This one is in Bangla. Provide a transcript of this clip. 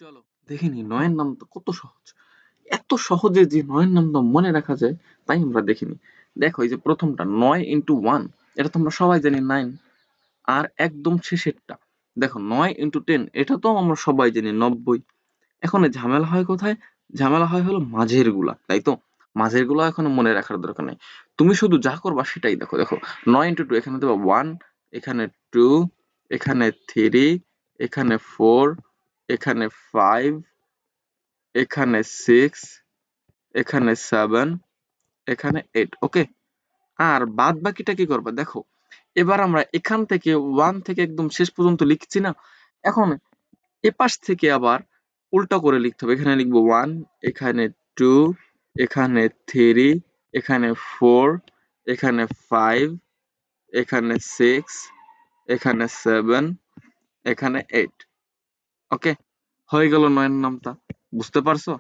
চলো দেখে নি ৯ এর নামটা কত সহজ। এত সহজে যে ৯ এর নামটা মনে রাখা যায় তাই আমরা দেখে নিই। দেখো এই যে প্রথমটা ৯ into 1 এটা তো আমরা সবাই জানি 9। আর একদম শেষেরটা দেখো ৯ into 10 এটা তো আমরা সবাই জানি ৯০। এখন এই ঝামেলা হয় কোথায়? ঝামেলা হয় হলো মাঝের গুলা, তাই তো? মাঝের গুলা এখন মনে রাখার দরকার নেই। তুমি শুধু যা করবা সেটাই দেখো। দেখো ৯ into 2 এখানে দেবা 1, এখানে 2, এখানে 3, এখানে 4, এখানে 5, এখানে 6, এখানে 7, এখানে 8, ওকে? আর বাদ বাকিটা কি করবা দেখো। এবার আমরা এখান থেকে 1 থেকে একদম শেষ পর্যন্ত লিখছি না? এখন এপাশ থেকে আবার উল্টা করে লিখতে হবে। এখানে লিখবো 1, এখানে 2, এখানে 3, এখানে 4, এখানে 5, এখানে 6, এখানে 7, এখানে 8, ওকে? হয়ে গেল ৯ এর নামটা। বুঝতে পারছো?